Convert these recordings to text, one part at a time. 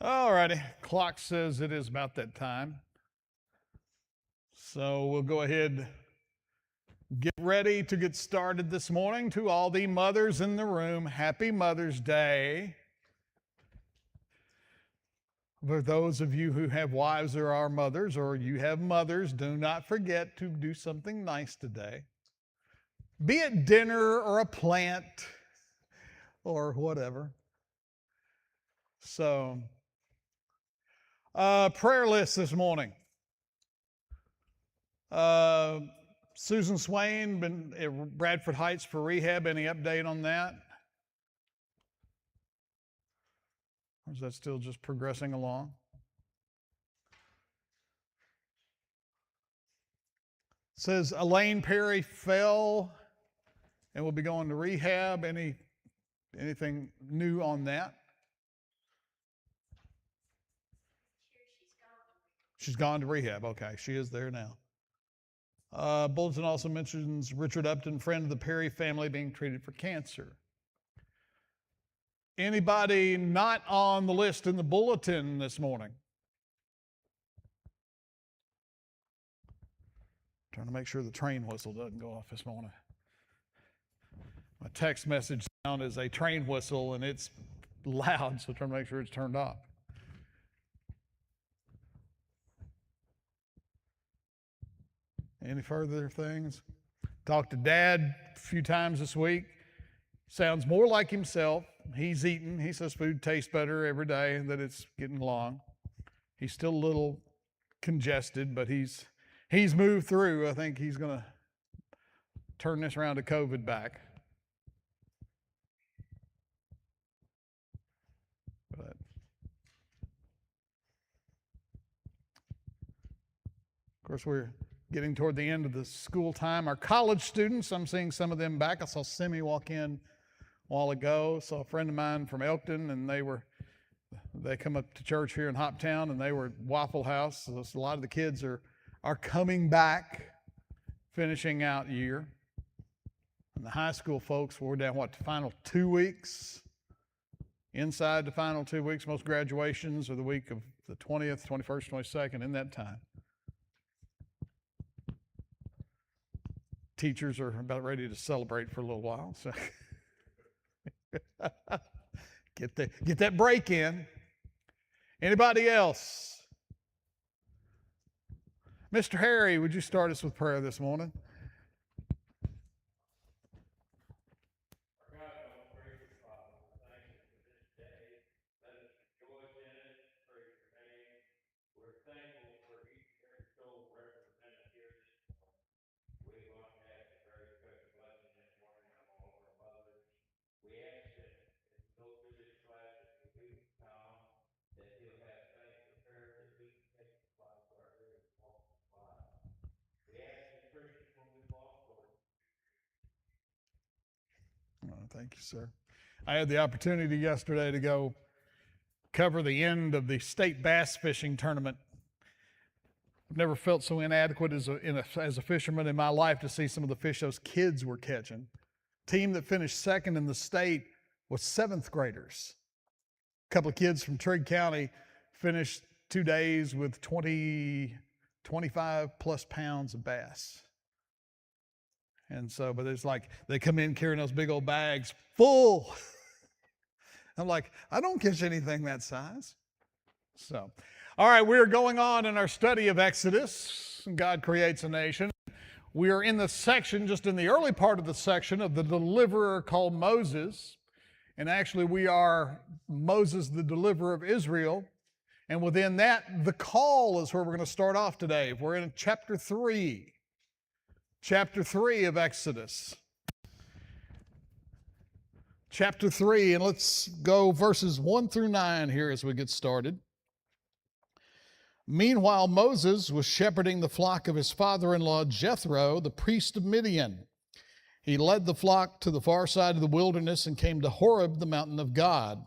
All righty, clock says it is about that time. So we'll go ahead, get ready to get started this morning. To all the mothers in the room, happy Mother's Day. For those of you who have wives or are mothers, or you have mothers, do not forget to do something nice today. Be it dinner or a plant or whatever. So, prayer list this morning. Susan Swain been at Bradford Heights for rehab. Any update on that? Or is that still just progressing along? It says Elaine Perry fell and will be going to rehab. Anything new on that? She's gone to rehab. Okay, she is there now. Bulletin also mentions Richard Upton, friend of the Perry family, being treated for cancer. Anybody not on the list in the bulletin this morning? Trying to make sure the train whistle doesn't go off this morning. My text message sound is a train whistle and it's loud, so trying to make sure it's turned off. Any further things? Talked to Dad a few times this week. Sounds more like himself. He's eating. He says food tastes better every day, that it's getting along. He's still a little congested, but he's moved through. I think he's going to turn this round of COVID back. But of course, we're getting toward the end of the school time. Our college students, I'm seeing some of them back. I saw Simi walk in a while ago. Saw a friend of mine from Elkton, and they come up to church here in Hoptown, and they were at Waffle House. So a lot of the kids are coming back, finishing out year. And the high school folks, we're down, the final 2 weeks? Inside the final 2 weeks, most graduations are the week of the 20th, 21st, 22nd, in that time. Teachers are about ready to celebrate for a little while, so get that break in. Anybody else? Mr. Harry, would you start us with prayer this morning? Thank you, sir. I had the opportunity yesterday to go cover the end of the state bass fishing tournament. I've never felt so inadequate as a fisherman in my life to see some of the fish those kids were catching. Team that finished second in the state was 7th graders. A couple of kids from Trigg County finished 2 days with 25 plus pounds of bass. And so, but it's like they come in carrying those big old bags full. I'm like, I don't catch anything that size. So, all right, we are going on in our study of Exodus. God creates a nation. We are in the section, just in the early part of the section, of the deliverer called Moses. And actually, we are Moses, the deliverer of Israel. And within that, the call is where we're going to start off today. We're in chapter 3. Chapter 3 of Exodus. Chapter 3, and let's go verses 1 through 9 here as we get started. Meanwhile, Moses was shepherding the flock of his father-in-law Jethro, the priest of Midian. He led the flock to the far side of the wilderness and came to Horeb, the mountain of God.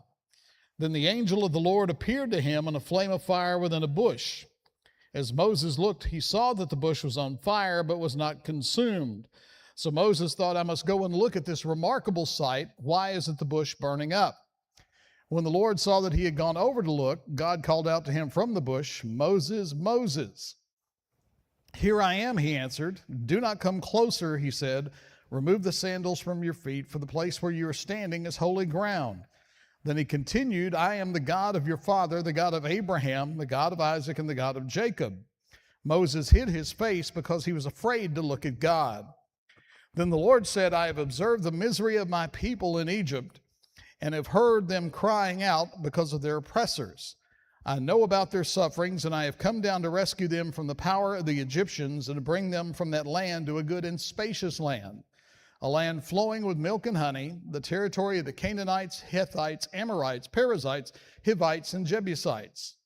Then the angel of the Lord appeared to him in a flame of fire within a bush. As Moses looked, he saw that the bush was on fire, but was not consumed. So Moses thought, I must go and look at this remarkable sight. Why isn't the bush burning up? When the Lord saw that he had gone over to look, God called out to him from the bush, "Moses, Moses." "Here I am," he answered. "Do not come closer," he said. "Remove the sandals from your feet, for the place where you are standing is holy ground." Then he continued, "I am the God of your father, the God of Abraham, the God of Isaac, and the God of Jacob." Moses hid his face because he was afraid to look at God. Then the Lord said, "I have observed the misery of my people in Egypt, and have heard them crying out because of their oppressors. I know about their sufferings, and I have come down to rescue them from the power of the Egyptians and to bring them from that land to a good and spacious land, a land flowing with milk and honey, the territory of the Canaanites, Hittites, Amorites, Perizzites, Hivites, and Jebusites.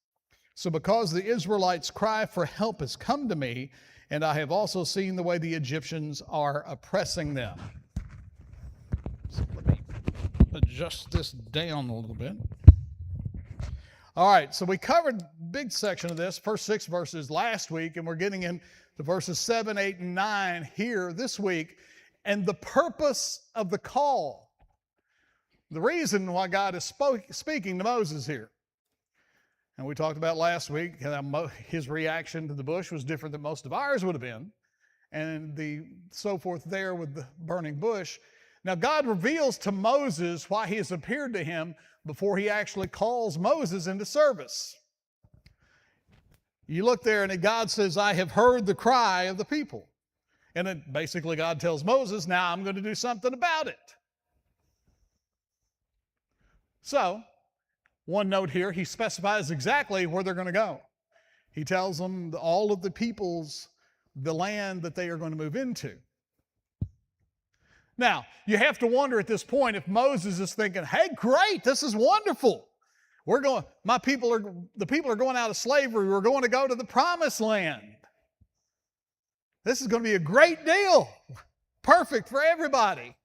So because the Israelites' cry for help has come to me, and I have also seen the way the Egyptians are oppressing them." So let me adjust this down a little bit. All right, so we covered a big section of this, first 6 verses last week, and we're getting into verses 7, 8, and 9 here this week. And the purpose of the call, the reason why God is speaking to Moses here. And we talked about last week how his reaction to the bush was different than most of ours would have been, and the so forth there with the burning bush. Now God reveals to Moses why he has appeared to him before he actually calls Moses into service. You look there and God says, "I have heard the cry of the people." And then basically God tells Moses, now I'm going to do something about it. So, one note here, he specifies exactly where they're going to go. He tells them all of the peoples, the land that they are going to move into. Now, you have to wonder at this point if Moses is thinking, hey, great, this is wonderful. The people are going out of slavery. We're going to go to the promised land. This is going to be a great deal. Perfect for everybody.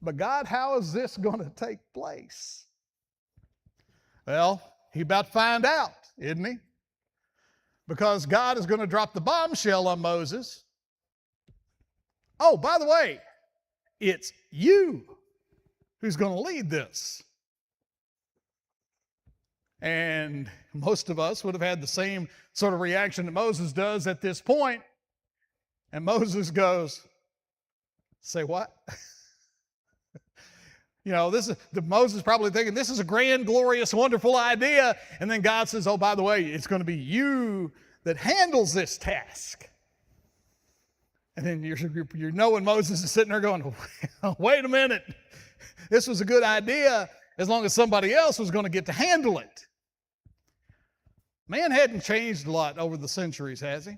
But God, how is this going to take place? Well, he's about to find out, isn't he? Because God is going to drop the bombshell on Moses. Oh, by the way, it's you who's going to lead this. And most of us would have had the same sort of reaction that Moses does at this point. And Moses goes, say what? Moses probably thinking, this is a grand, glorious, wonderful idea. And then God says, oh, by the way, it's going to be you that handles this task. And then you're knowing Moses is sitting there going, wait a minute. This was a good idea as long as somebody else was going to get to handle it. Man hadn't changed a lot over the centuries, has he?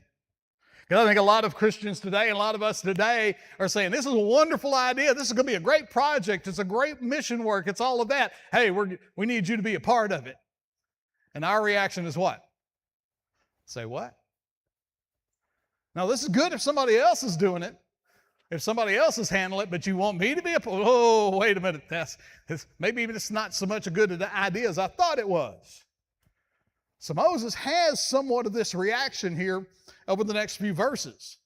Because I think a lot of Christians today and a lot of us today are saying, this is a wonderful idea. This is going to be a great project. It's a great mission work. It's all of that. Hey, we need you to be a part of it. And our reaction is what? Say what? Now, this is good if somebody else is doing it, if somebody else is handling it, but you want me to be a part. Oh, wait a minute. Maybe it's not so much a good idea as I thought it was. So Moses has somewhat of this reaction here over the next few verses.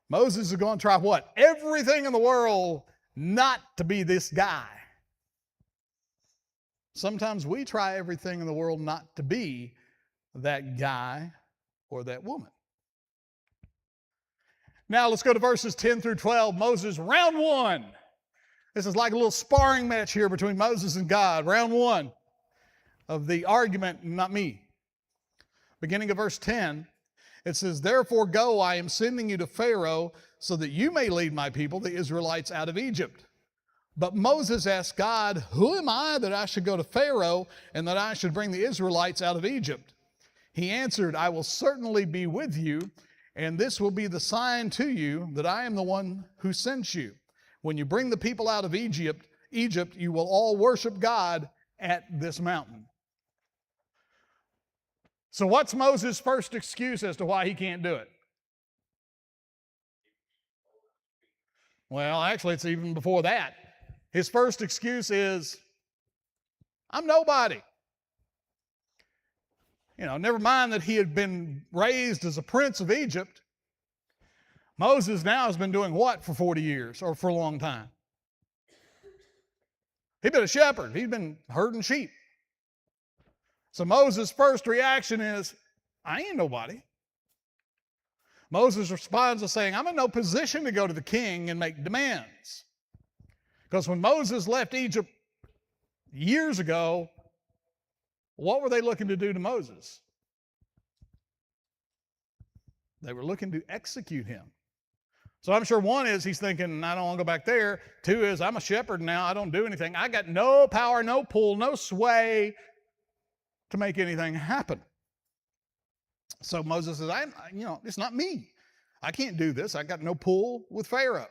Moses is going to try what? Everything in the world not to be this guy. Sometimes we try everything in the world not to be that guy or that woman. Now let's go to verses 10 through 12. Moses, round 1. This is like a little sparring match here between Moses and God. Round 1 of the argument, not me. Beginning of verse 10, it says, therefore go, I am sending you to Pharaoh so that you may lead my people, the Israelites, out of Egypt. But Moses asked God, who am I that I should go to Pharaoh and that I should bring the Israelites out of Egypt? He answered, I will certainly be with you, and this will be the sign to you that I am the one who sent you. When you bring the people out of Egypt, you will all worship God at this mountain. So what's Moses' first excuse as to why he can't do it? Well, actually, it's even before that. His first excuse is, I'm nobody. Never mind that he had been raised as a prince of Egypt. Moses now has been doing what for 40 years or for a long time? He'd been a shepherd. He'd been herding sheep. So Moses' first reaction is, I ain't nobody. Moses responds by saying, I'm in no position to go to the king and make demands. Because when Moses left Egypt years ago, what were they looking to do to Moses? They were looking to execute him. So I'm sure one is he's thinking, I don't want to go back there. Two is, I'm a shepherd now. I don't do anything. I got no power, no pull, no sway to make anything happen. So Moses says, it's not me. I can't do this. I got no pull with Pharaoh.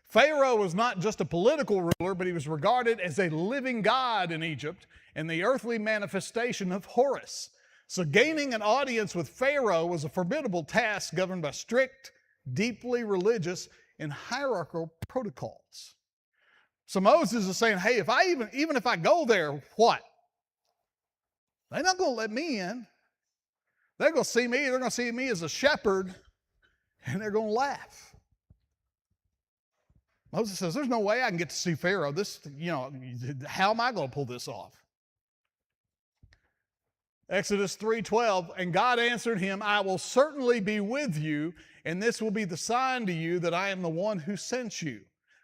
Pharaoh was not just a political ruler, but he was regarded as a living god in Egypt and the earthly manifestation of Horus. So gaining an audience with Pharaoh was a formidable task governed by strict, deeply religious, and hierarchical protocols. So Moses is saying, hey, even if I go there, what? They're not going to let me in. They're going to see me. They're going to see me as a shepherd, and they're going to laugh. Moses says, there's no way I can get to see Pharaoh. How am I going to pull this off? Exodus 3:12, and God answered him, I will certainly be with you, and this will be the sign to you that I am the one who sent you.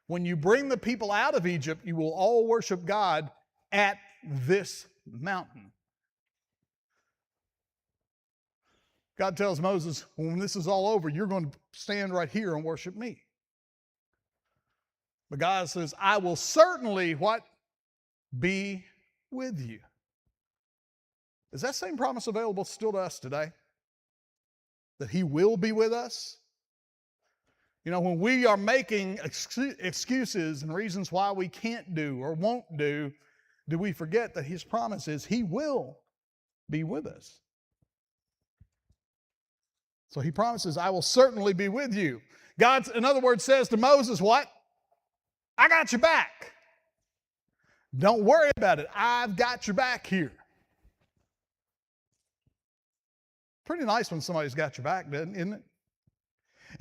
When you bring the people out of Egypt, you will all worship God at this mountain. God tells Moses, when this is all over, you're going to stand right here and worship me. But God says, I will certainly, what? Be with you. Is that same promise available still to us today? That he will be with us? When we are making excuses and reasons why we can't do or won't do we forget that his promise is he will be with us? So he promises, I will certainly be with you. God, in other words, says to Moses, what? I got your back. Don't worry about it. I've got your back here. Pretty nice when somebody's got your back, isn't it?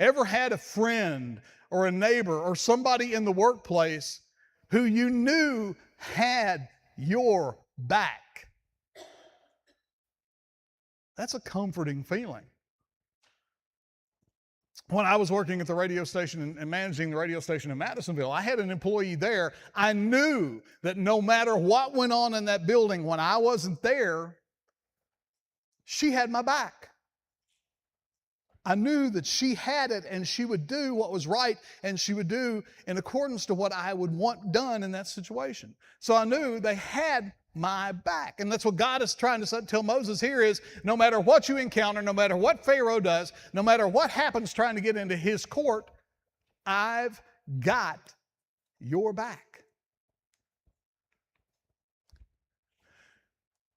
Ever had a friend or a neighbor or somebody in the workplace who you knew had your back? That's a comforting feeling. When I was working at the radio station and managing the radio station in Madisonville, I had an employee there. I knew that no matter what went on in that building when I wasn't there, she had my back. I knew that she had it and she would do what was right and she would do in accordance to what I would want done in that situation. So I knew they had my back. And that's what God is trying to tell Moses here is no matter what you encounter, no matter what Pharaoh does, no matter what happens trying to get into his court, I've got your back.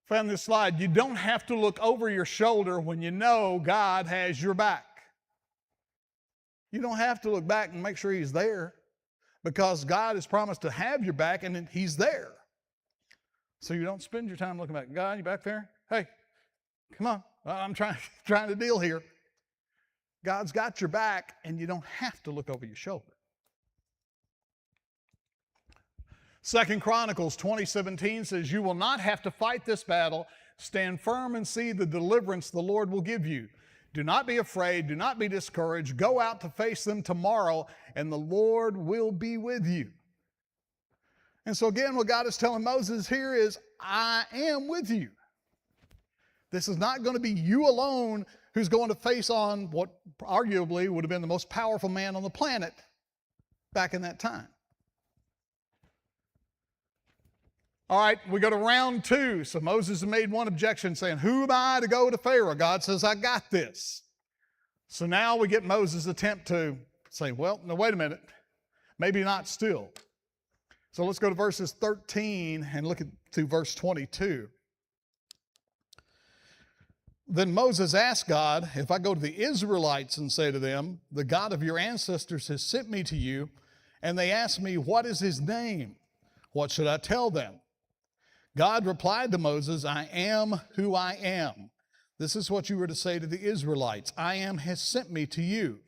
Found this slide. You don't have to look over your shoulder when you know God has your back. You don't have to look back and make sure he's there because God has promised to have your back and he's there. So you don't spend your time looking back. God, you back there? Hey, come on. I'm trying to deal here. God's got your back and you don't have to look over your shoulder. 2 Chronicles 20:17 says, you will not have to fight this battle. Stand firm and see the deliverance the Lord will give you. Do not be afraid. Do not be discouraged. Go out to face them tomorrow, and the Lord will be with you. And so again, what God is telling Moses here is, I am with you. This is not going to be you alone who's going to face on what arguably would have been the most powerful man on the planet back in that time. All right, we go to round 2. So Moses made one objection saying, who am I to go to Pharaoh? God says, I got this. So now we get Moses' attempt to say, well, no, wait a minute. Maybe not still. So let's go to verses 13 and look to verse 22. Then Moses asked God, if I go to the Israelites and say to them, the God of your ancestors has sent me to you, and they ask me, what is his name? What should I tell them? God replied to Moses, I am who I am. This is what you were to say to the Israelites. I am has sent me to you.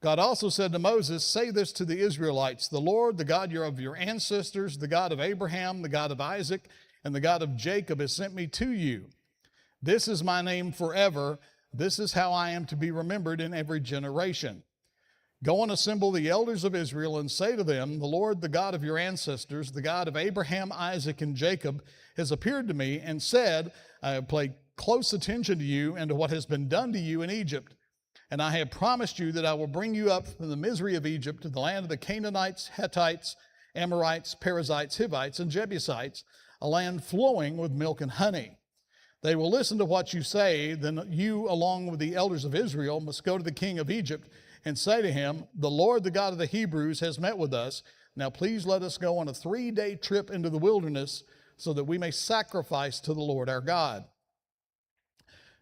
God also said to Moses, say this to the Israelites, the Lord, the God of your ancestors, the God of Abraham, the God of Isaac, and the God of Jacob has sent me to you. This is my name forever. This is how I am to be remembered in every generation. Go and assemble the elders of Israel and say to them, the Lord, the God of your ancestors, the God of Abraham, Isaac, and Jacob, has appeared to me and said, I have paid close attention to you and to what has been done to you in Egypt. And I have promised you that I will bring you up from the misery of Egypt to the land of the Canaanites, Hittites, Amorites, Perizzites, Hivites, and Jebusites, a land flowing with milk and honey. They will listen to what you say. Then you, along with the elders of Israel, must go to the king of Egypt and say to him, the Lord, the God of the Hebrews, has met with us. Now please let us go on a 3-day trip into the wilderness so that we may sacrifice to the Lord our God.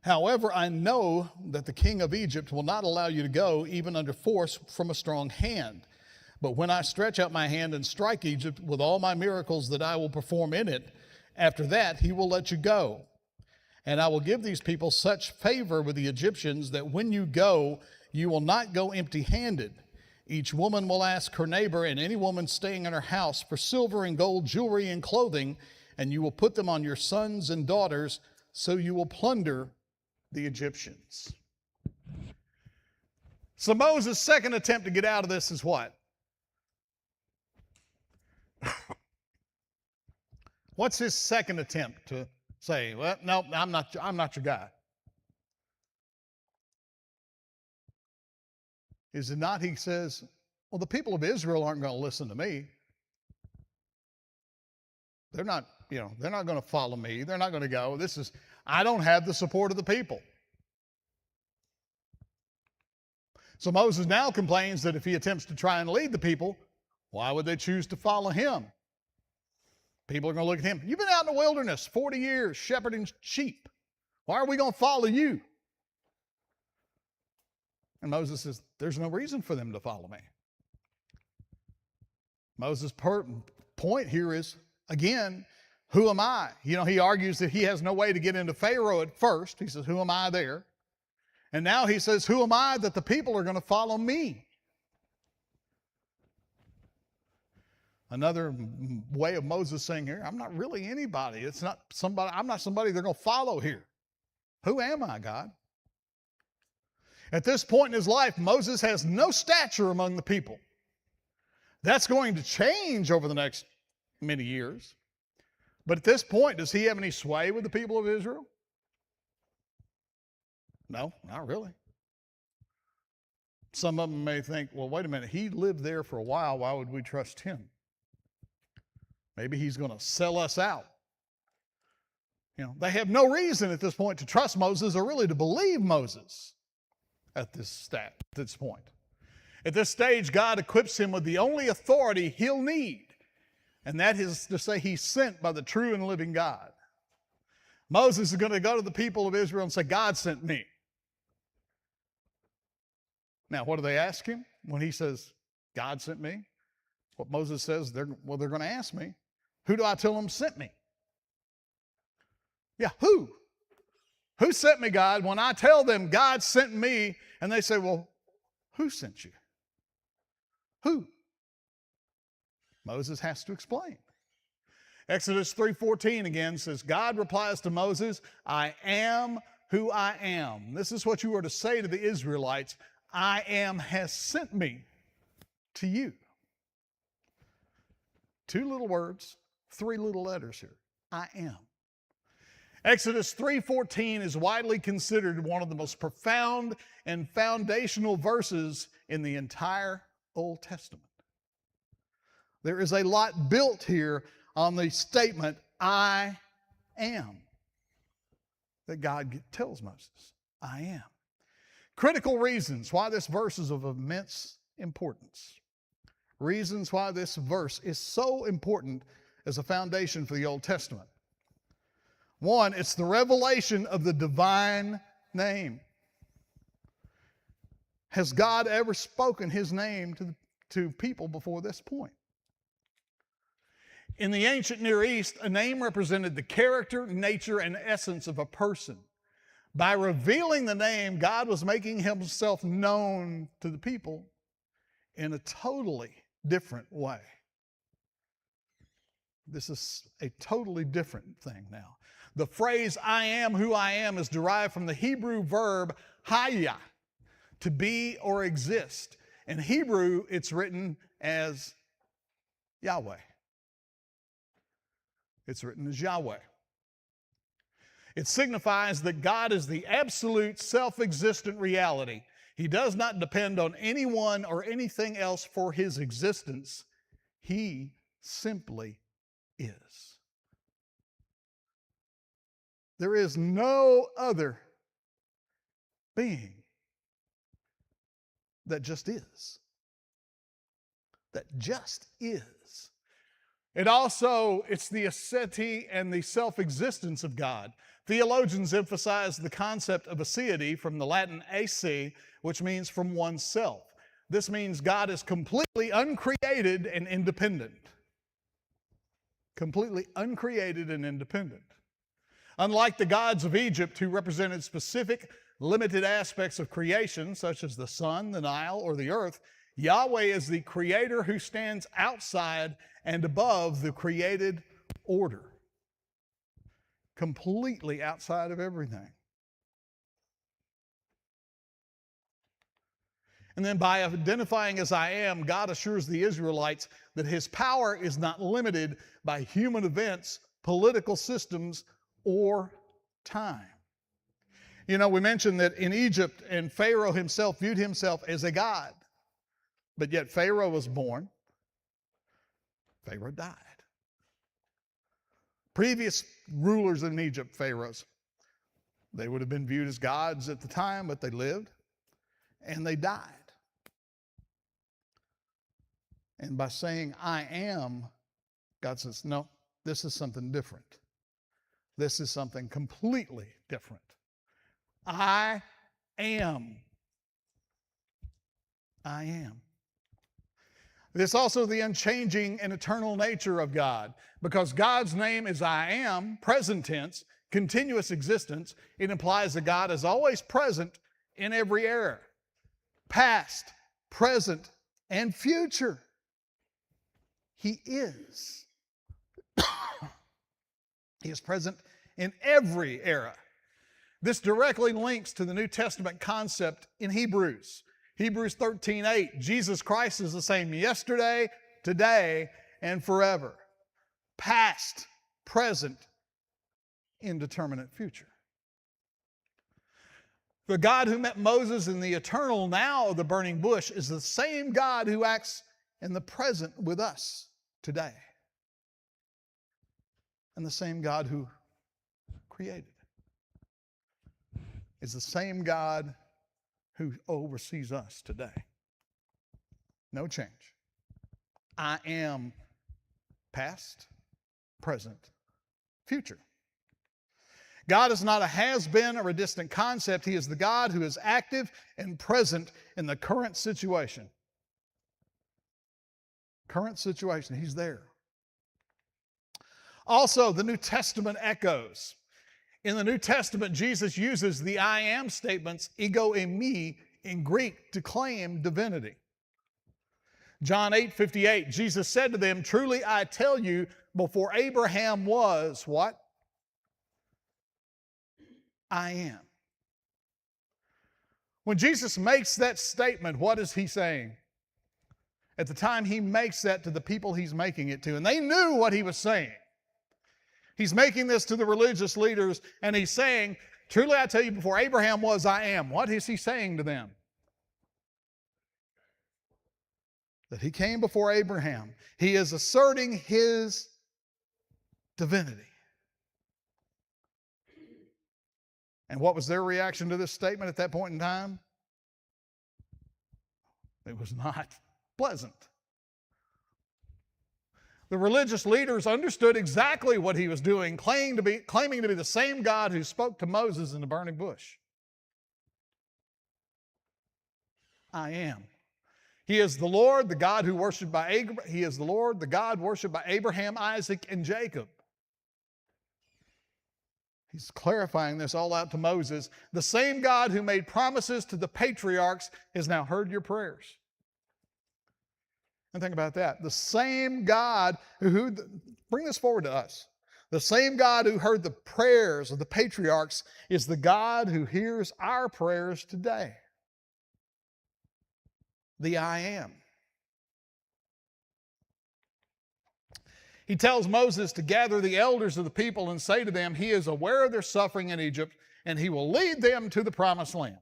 However, I know that the king of Egypt will not allow you to go, even under force from a strong hand. But when I stretch out my hand and strike Egypt with all my miracles that I will perform in it, after that he will let you go. And I will give these people such favor with the Egyptians that when you go, you will not go empty-handed. Each woman will ask her neighbor and any woman staying in her house for silver and gold jewelry and clothing, and you will put them on your sons and daughters, so you will plunder the Egyptians. So Moses' second attempt to get out of this is what? What's his second attempt to say, well, no, I'm not your guy? Is it not? He says, well, the people of Israel aren't going to listen to me. They're not going to follow me. They're not going to go. I don't have the support of the people. So Moses now complains that if he attempts to try and lead the people, why would they choose to follow him? People are going to look at him. You've been out in the wilderness 40 years shepherding sheep. Why are we going to follow you? And Moses says, there's no reason for them to follow me. Moses' point here is, again, who am I? He argues that he has no way to get into Pharaoh at first. He says, who am I there? And now he says, who am I that the people are going to follow me? Another way of Moses saying here, I'm not really anybody. I'm not somebody they're going to follow here. Who am I, God? At this point in his life, Moses has no stature among the people. That's going to change over the next many years. But at this point, does he have any sway with the people of Israel? No, not really. Some of them may think, well, wait a minute, he lived there for a while. Why would we trust him? Maybe he's going to sell us out. They have no reason at this point to trust Moses or really to believe Moses at this point. At this stage, God equips him with the only authority he'll need, and that is to say he's sent by the true and living God. Moses is going to go to the people of Israel and say, God sent me. Now, what do they ask him when he says, God sent me? What Moses says, they're going to ask me, who do I tell them sent me? Yeah, who? Who sent me, God? When I tell them God sent me, and they say, well, who sent you? Who? Moses has to explain. Exodus 3:14 again says, God replies to Moses, I am who I am. This is what you are to say to the Israelites. I am has sent me to you. 2 little words, 3 little letters here. I am. Exodus 3:14 is widely considered one of the most profound and foundational verses in the entire Old Testament. There is a lot built here on the statement, I am, that God tells Moses. I am. Critical reasons why this verse is of immense importance. Reasons why this verse is so important as a foundation for the Old Testament. 1, it's the revelation of the divine name. Has God ever spoken his name to people before this point? In the ancient Near East, a name represented the character, nature, and essence of a person. By revealing the name, God was making himself known to the people in a totally different way. This is a totally different thing now. The phrase, I am who I am, is derived from the Hebrew verb haya, to be or exist. In Hebrew, it's written as Yahweh. It's written as Yahweh. It signifies that God is the absolute self-existent reality. He does not depend on anyone or anything else for his existence. He simply is. There is no other being that just is. That just is. It's the aseity and the self-existence of God. Theologians emphasize the concept of aseity from the Latin esse, which means from oneself. This means God is completely uncreated and independent. Completely uncreated and independent. Unlike the gods of Egypt, who represented specific, limited aspects of creation, such as the sun, the Nile, or the earth, Yahweh is the creator who stands outside and above the created order. Completely outside of everything. And then by identifying as I am, God assures the Israelites that his power is not limited by human events, political systems, or time. You know, we mentioned that in Egypt, and Pharaoh himself viewed himself as a god. But yet Pharaoh was born. Pharaoh died. Previous rulers in Egypt, pharaohs, they would have been viewed as gods at the time, but they lived and they died. And by saying, I am, God says, no, this is something different. This is something completely different. I am. I am. It's also the unchanging and eternal nature of God. Because God's name is I am, present tense, continuous existence, it implies that God is always present in every era. Past, present, and future. He is. He is present in every era. This directly links to the New Testament concept in Hebrews. Hebrews 13:8, Jesus Christ is the same yesterday, today, and forever. Past, present, indeterminate future. The God who met Moses in the eternal now of the burning bush is the same God who acts in the present with us today. And the same God who created is the same God who oversees us today. No change. I am past, present, future. God is not a has-been or a distant concept. He is the God who is active and present in the current situation. Current situation, he's there. Also, the New Testament echoes. In the New Testament, Jesus uses the I am statements, ego eimi, in Greek to claim divinity. John 8:58, Jesus said to them, truly I tell you, before Abraham was, what? I am. When Jesus makes that statement, what is he saying? At the time he makes that to the people he's making it to, and they knew what he was saying. He's making this to the religious leaders, and he's saying, truly I tell you, before Abraham was, I am. What is he saying to them? That he came before Abraham. He is asserting his divinity. And what was their reaction to this statement at that point in time? It was not pleasant. The religious leaders understood exactly what he was doing, claiming to be the same God who spoke to Moses in the burning bush. I am. He is the Lord, the God who worshiped by Abraham. He is the Lord, the God worshipped by Abraham, Isaac, and Jacob. He's clarifying this all out to Moses. The same God who made promises to the patriarchs has now heard your prayers. And think about that. The same God who, bring this forward to us. The same God who heard the prayers of the patriarchs is the God who hears our prayers today. The I Am. He tells Moses to gather the elders of the people and say to them, he is aware of their suffering in Egypt, and he will lead them to the promised land.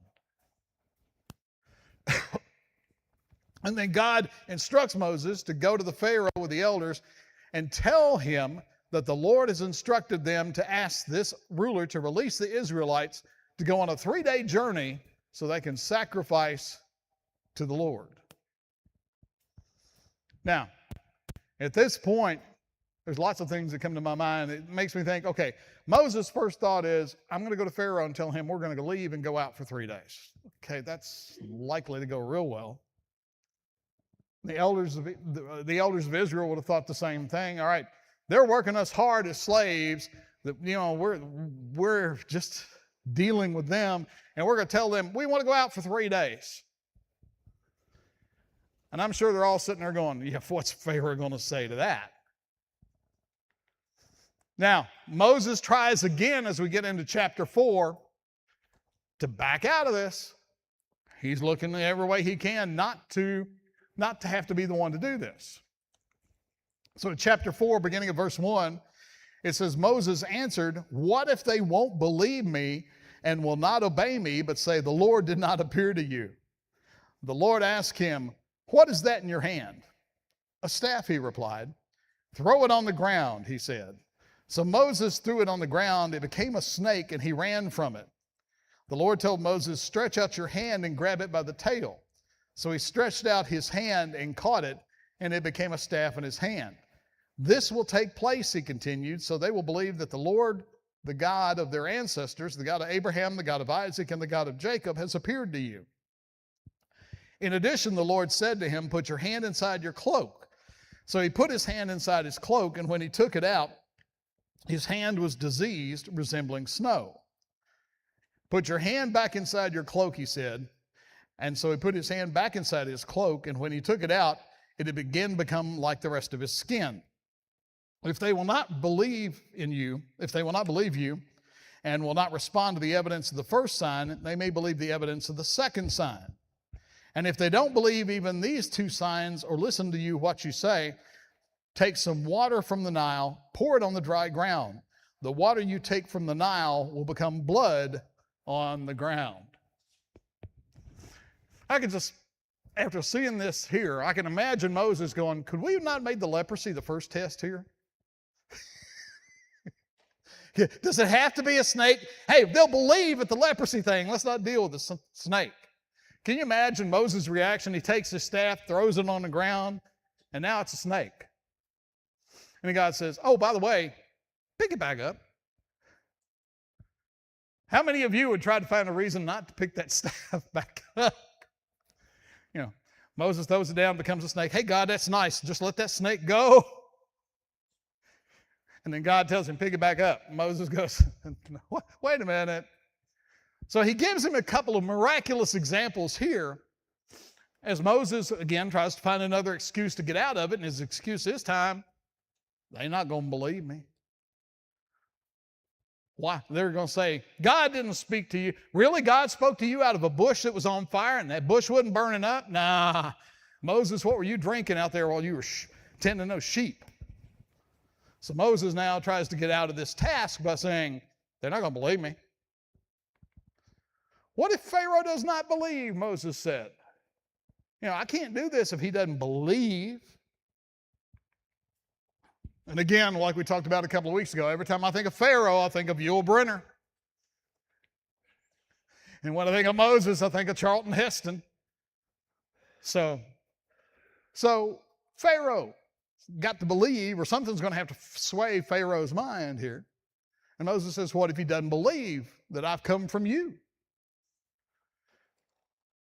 And then God instructs Moses to go to the Pharaoh with the elders and tell him that the Lord has instructed them to ask this ruler to release the Israelites to go on a 3-day journey so they can sacrifice to the Lord. Now, at this point, there's lots of things that come to my mind. It makes me think, okay, Moses' first thought is, I'm going to go to Pharaoh and tell him we're going to leave and go out for 3 days. Okay, that's likely to go real well. The elders of Israel would have thought the same thing. All right, they're working us hard as slaves. That, we're just dealing with them, and we're going to tell them we want to go out for 3 days. And I'm sure they're all sitting there going, yeah, what's Pharaoh going to say to that? Now, Moses tries again as we get into chapter 4 to back out of this. He's looking every way he can not to have to be the one to do this. So in chapter 4, beginning of verse 1, it says, Moses answered, what if they won't believe me and will not obey me, but say, the Lord did not appear to you? The Lord asked him, what is that in your hand? A staff, he replied. Throw it on the ground, he said. So Moses threw it on the ground. It became a snake, and he ran from it. The Lord told Moses, stretch out your hand and grab it by the tail. So he stretched out his hand and caught it, and it became a staff in his hand. This will take place, he continued, so they will believe that the Lord, the God of their ancestors, the God of Abraham, the God of Isaac, and the God of Jacob, has appeared to you. In addition, the Lord said to him, put your hand inside your cloak. So he put his hand inside his cloak, and when he took it out, his hand was diseased, resembling snow. Put your hand back inside your cloak, he said. And so he put his hand back inside his cloak, and when he took it out, it had again become like the rest of his skin. If they will not believe in you, if they will not believe you, and will not respond to the evidence of the first sign, they may believe the evidence of the second sign. And if they don't believe even these 2 signs or listen to you what you say, take some water from the Nile, pour it on the dry ground. The water you take from the Nile will become blood on the ground. I can just, after seeing this here, I can imagine Moses going, could we have not made the leprosy the first test here? Does it have to be a snake? Hey, they'll believe at the leprosy thing. Let's not deal with the snake. Can you imagine Moses' reaction? He takes his staff, throws it on the ground, and now it's a snake. And God says, oh, by the way, pick it back up. How many of you would try to find a reason not to pick that staff back up? Moses throws it down, becomes a snake. Hey, God, that's nice. Just let that snake go. And then God tells him, pick it back up. Moses goes, wait a minute. So he gives him a couple of miraculous examples here as Moses, again, tries to find another excuse to get out of it. And his excuse this time, they're not going to believe me. Why? They're going to say, God didn't speak to you. Really? God spoke to you out of a bush that was on fire and that bush wasn't burning up? Nah. Moses, what were you drinking out there while you were tending those sheep? So Moses now tries to get out of this task by saying, they're not going to believe me. What if Pharaoh does not believe? Moses said. I can't do this if he doesn't believe. And again, like we talked about a couple of weeks ago, every time I think of Pharaoh, I think of Yul Brynner. And when I think of Moses, I think of Charlton Heston. So Pharaoh got to believe, or something's going to have to sway Pharaoh's mind here. And Moses says, what if he doesn't believe that I've come from you?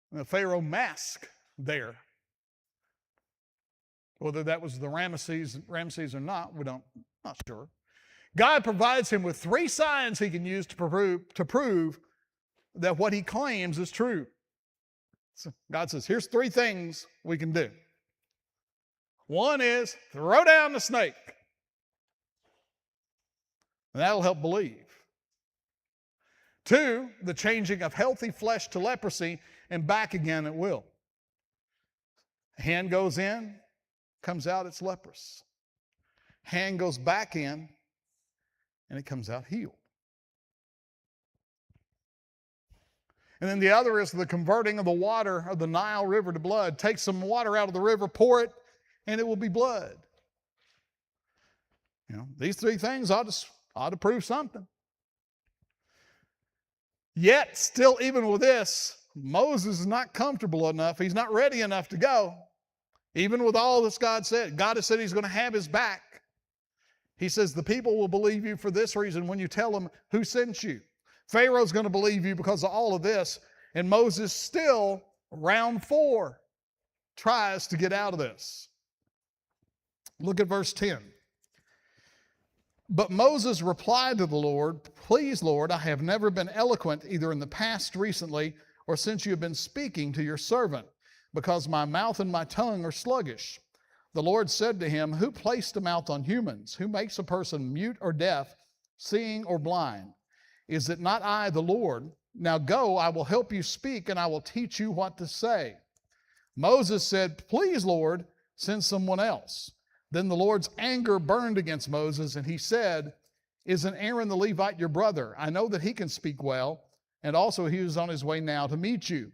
And the Pharaoh mask there. Whether that was the Ramesses or not, not sure. God provides him with 3 signs he can use to prove that what he claims is true. So God says, here's 3 things we can do. One is throw down the snake. And that'll help believe. 2, the changing of healthy flesh to leprosy and back again at will. Hand goes in, comes out, it's leprous. Hand goes back in, and it comes out healed. And then the other is the converting of the water of the Nile River to blood. Take some water out of the river, pour it, and it will be blood. These 3 things ought to prove something. Yet, still, even with this, Moses is not comfortable enough. He's not ready enough to go. Even with all this God said. God has said he's going to have his back. He says, the people will believe you for this reason when you tell them who sent you. Pharaoh's going to believe you because of all of this. And Moses still, round 4, tries to get out of this. Look at verse 10. But Moses replied to the Lord, please, Lord, I have never been eloquent either in the past recently or since you have been speaking to your servant, because my mouth and my tongue are sluggish. The Lord said to him, who placed a mouth on humans? Who makes a person mute or deaf, seeing or blind? Is it not I, the Lord? Now go, I will help you speak, and I will teach you what to say. Moses said, please, Lord, send someone else. Then the Lord's anger burned against Moses, and he said, isn't Aaron the Levite your brother? I know that he can speak well, and also he is on his way now to meet you.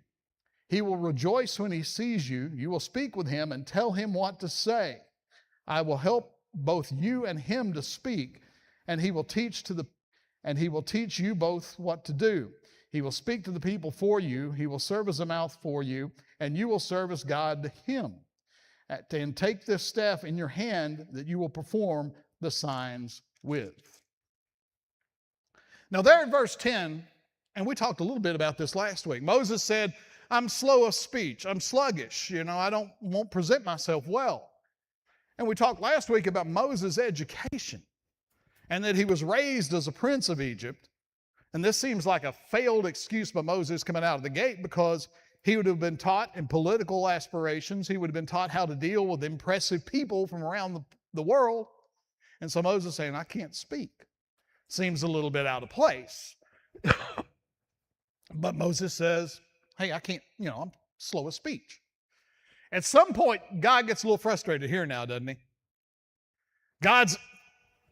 He will rejoice when he sees you. You will speak with him and tell him what to say. I will help both you and him to speak, and he will teach you both what to do. He will speak to the people for you. He will serve as a mouth for you, and you will serve as God to him. And take this staff in your hand that you will perform the signs with. Now there in verse 10, and we talked a little bit about this last week, Moses said, I'm slow of speech, I'm sluggish, I won't present myself well. And we talked last week about Moses' education and that he was raised as a prince of Egypt. And this seems like a failed excuse by Moses coming out of the gate, because he would have been taught in political aspirations. He would have been taught how to deal with impressive people from around the world. And so Moses saying, I can't speak. Seems a little bit out of place. But Moses says, hey, I can't, I'm slow of speech. At some point, God gets a little frustrated here now, doesn't he? God's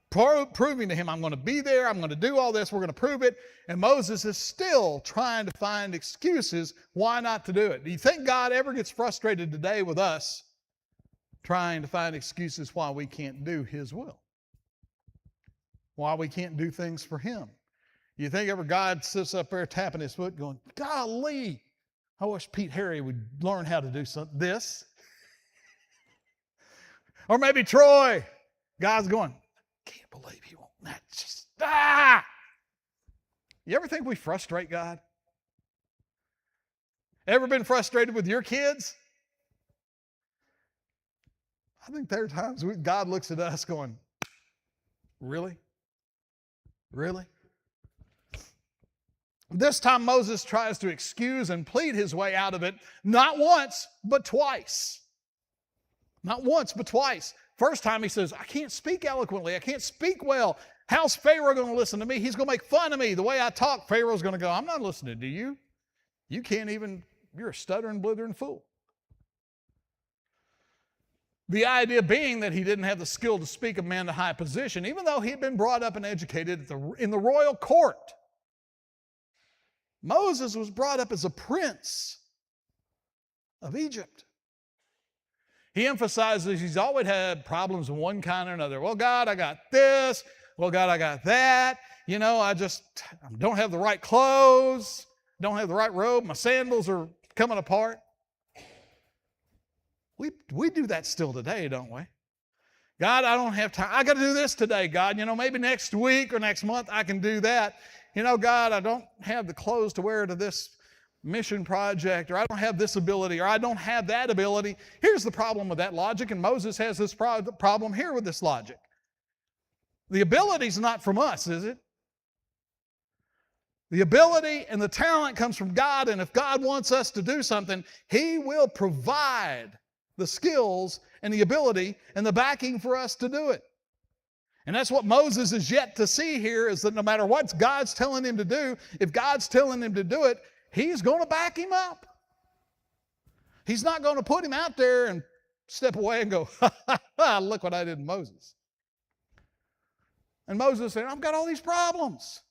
proving to him, I'm going to be there, I'm going to do all this, we're going to prove it. And Moses is still trying to find excuses why not to do it. Do you think God ever gets frustrated today with us trying to find excuses why we can't do his will? Why we can't do things for him? You think ever God sits up there tapping his foot going, golly, I wish Pete Harry would learn how to do this. Or maybe Troy, God's going, can't believe he won't. That's just, You ever think we frustrate God? Ever been frustrated with your kids? I think there are times God looks at us going, really? Really? This time Moses tries to excuse and plead his way out of it, not once, but twice. Not once, but twice. First time he says, I can't speak eloquently. I can't speak well. How's Pharaoh going to listen to me? He's going to make fun of me. The way I talk, Pharaoh's going to go, I'm not listening to you. You can't even, you're a stuttering, blithering fool. The idea being that he didn't have the skill to speak a man to high position, even though he had been brought up and educated in the royal court. Moses was brought up as a prince of Egypt. He emphasizes he's always had problems of one kind or another. Well, God, I got this. Well, God, I got that. I don't have the right clothes. Don't have the right robe. My sandals are coming apart. We do that still today, don't we? God, I don't have time. I got to do this today, God. Maybe next week or next month I can do that. God, I don't have the clothes to wear to this mission project, or I don't have this ability, or I don't have that ability. Here's the problem with that logic, and Moses has this problem here with this logic. The ability's not from us, is it? The ability and the talent comes from God, and if God wants us to do something, He will provide the skills and the ability and the backing for us to do it. And that's what Moses is yet to see here, is that no matter what God's telling him to do, if God's telling him to do it, He's going to back him up. He's not going to put him out there and step away and go, ha, ha, ha, look what I did to Moses. And Moses said, I've got all these problems.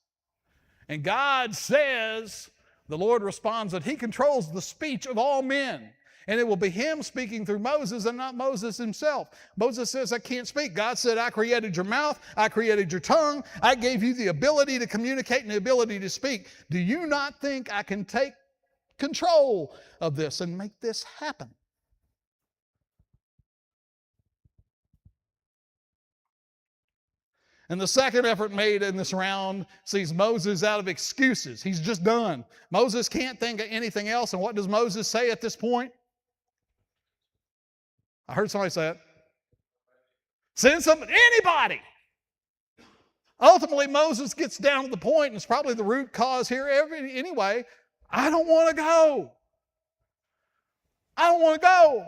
And God says, the Lord responds that He controls the speech of all men. And it will be Him speaking through Moses and not Moses himself. Moses says, I can't speak. God said, I created your mouth. I created your tongue. I gave you the ability to communicate and the ability to speak. Do you not think I can take control of this and make this happen? And the second effort made in this round sees Moses out of excuses. He's just done. Moses can't think of anything else. And what does Moses say at this point? I heard somebody say it. Send anybody. Ultimately, Moses gets down to the point, and it's probably the root cause here anyway. I don't want to go. I don't want to go.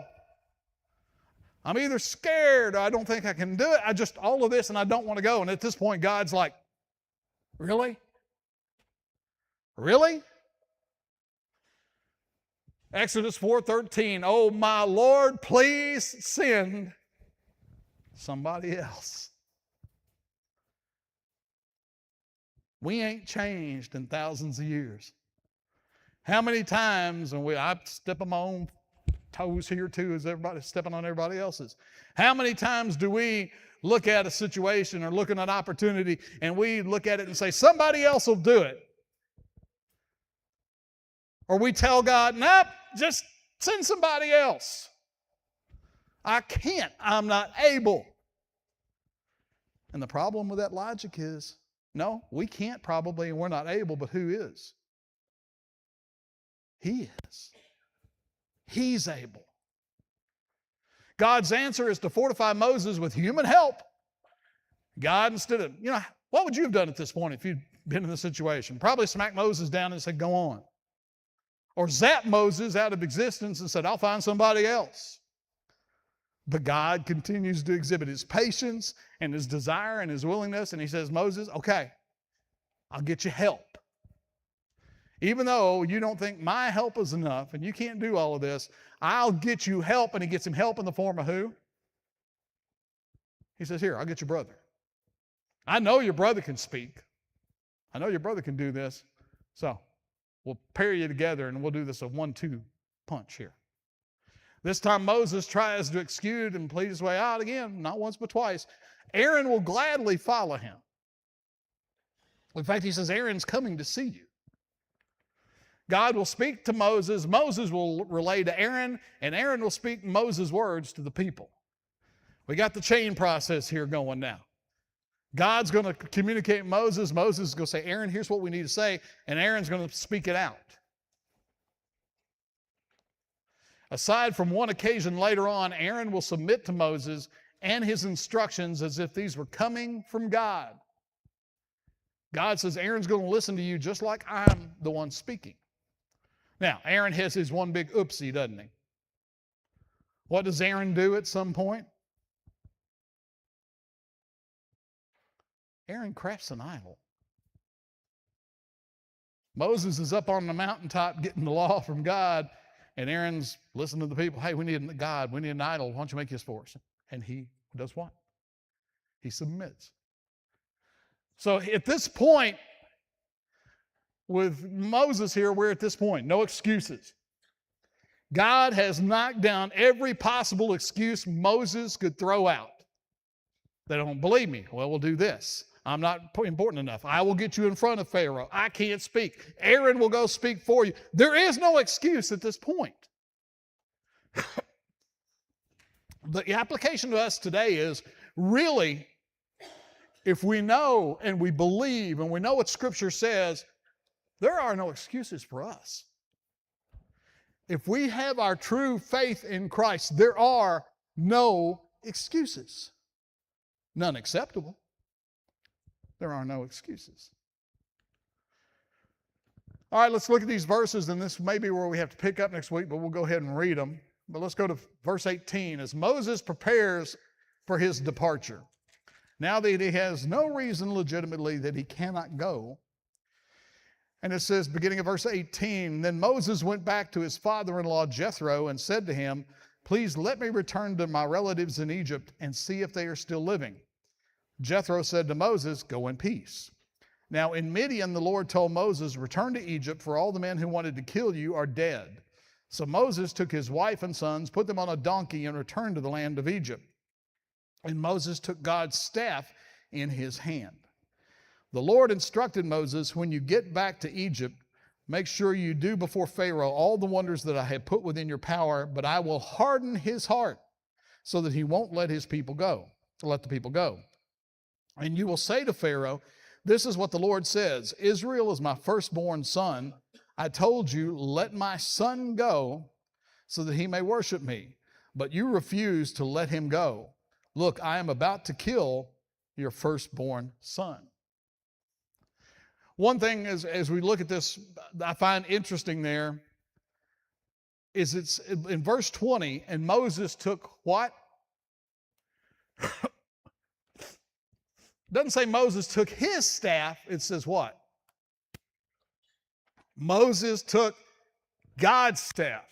I'm either scared or I don't think I can do it. All of this, and I don't want to go. And at this point, God's like, really? Really? Exodus 4:13, oh my Lord, please send somebody else. We ain't changed in thousands of years. How many times, and I step on my own toes here too, as everybody stepping on everybody else's. How many times do we look at a situation or look at an opportunity and we look at it and say, somebody else will do it? Or we tell God, nope, just send somebody else. I can't, I'm not able. And the problem with that logic is, no, we can't probably and we're not able, but who is? He is. He's able. God's answer is to fortify Moses with human help. God, instead of, what would you have done at this point if you'd been in the situation? Probably smacked Moses down and said, go on. Or zap Moses out of existence and said, I'll find somebody else. But God continues to exhibit His patience and His desire and His willingness. And He says, Moses, okay, I'll get you help. Even though you don't think my help is enough and you can't do all of this, I'll get you help. And He gets him help in the form of who? He says, here, I'll get your brother. I know your brother can speak. I know your brother can do this. So we'll pair you together and we'll do this a 1-2 punch here. This time Moses tries to excuse and plead his way out again, not once but twice. Aaron will gladly follow him. In fact, he says, Aaron's coming to see you. God will speak to Moses. Moses will relay to Aaron, and Aaron will speak Moses' words to the people. We got the chain process here going now. God's going to communicate with Moses. Moses is going to say, Aaron, here's what we need to say, and Aaron's going to speak it out. Aside from one occasion later on, Aaron will submit to Moses and his instructions as if these were coming from God. God says, Aaron's going to listen to you just like I'm the one speaking. Now, Aaron has his one big oopsie, doesn't he? What does Aaron do at some point? Aaron crafts an idol. Moses is up on the mountaintop getting the law from God, and Aaron's listening to the people. Hey, we need God. We need an idol. Why don't you make this for us? And he does what? He submits. So at this point, with Moses here, we're at this point. No excuses. God has knocked down every possible excuse Moses could throw out. They don't believe me. Well, we'll do this. I'm not important enough. I will get you in front of Pharaoh. I can't speak. Aaron will go speak for you. There is no excuse at this point. The application to us today is really, if we know and we believe and we know what Scripture says, there are no excuses for us. If we have our true faith in Christ, there are no excuses. None acceptable. There are no excuses. All right, let's look at these verses, and this may be where we have to pick up next week, but we'll go ahead and read them. But let's go to verse 18. As Moses prepares for his departure, now that he has no reason legitimately that he cannot go, and it says, beginning of verse 18, then Moses went back to his father-in-law Jethro and said to him, please let me return to my relatives in Egypt and see if they are still living. Jethro said to Moses, go in peace. Now in Midian, the Lord told Moses, return to Egypt, for all the men who wanted to kill you are dead. So Moses took his wife and sons, put them on a donkey, and returned to the land of Egypt. And Moses took God's staff in his hand. The Lord instructed Moses, when you get back to Egypt, make sure you do before Pharaoh all the wonders that I have put within your power, but I will harden his heart so that he won't let the people go. And you will say to Pharaoh, this is what the Lord says, Israel is my firstborn son. I told you, let my son go so that he may worship me. But you refuse to let him go. Look, I am about to kill your firstborn son. One thing as we look at this, I find interesting there is it's in verse 20, and Moses took what? Doesn't say Moses took his staff. It says what? Moses took God's staff.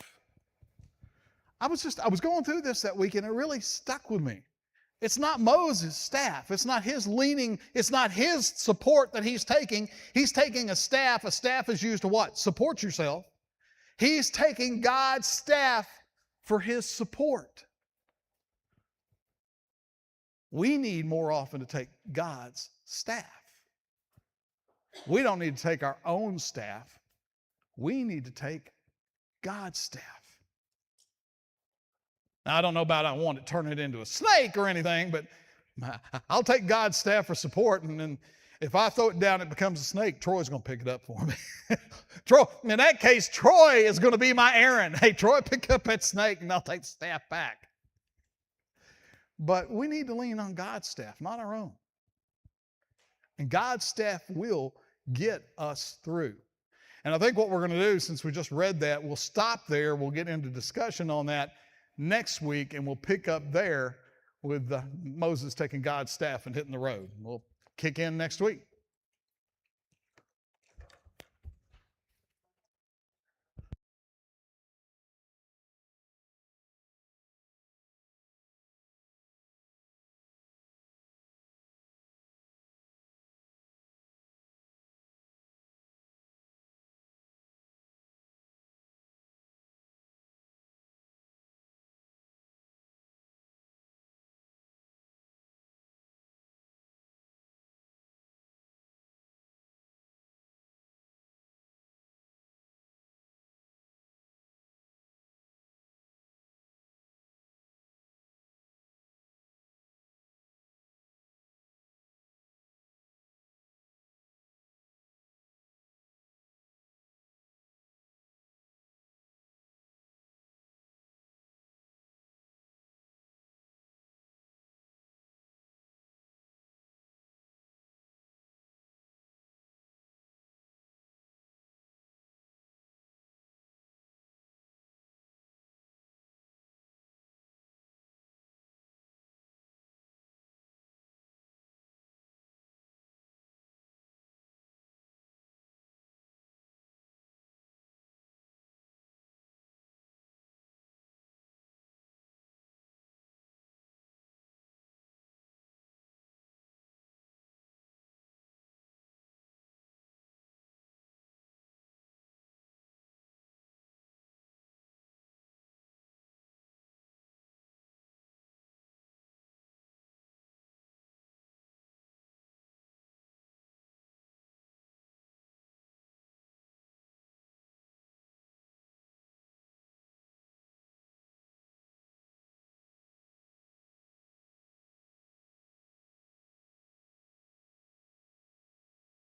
I was going through this that week, and it really stuck with me. It's not Moses' staff. It's not his leaning. It's not his support that he's taking. He's taking a staff. A staff is used to what? Support yourself. He's taking God's staff for his support. We need more often to take God's staff. We don't need to take our own staff. We need to take God's staff. Now, I don't know about I want to turn it into a snake or anything, but I'll take God's staff for support, and then if I throw it down, it becomes a snake, Troy's going to pick it up for me. Troy, in that case, Troy is going to be my Aaron. Hey, Troy, pick up that snake, and I'll take the staff back. But we need to lean on God's staff, not our own. And God's staff will get us through. And I think what we're going to do, since we just read that, we'll stop there. We'll get into discussion on that next week, and we'll pick up there with Moses taking God's staff and hitting the road. We'll kick in next week.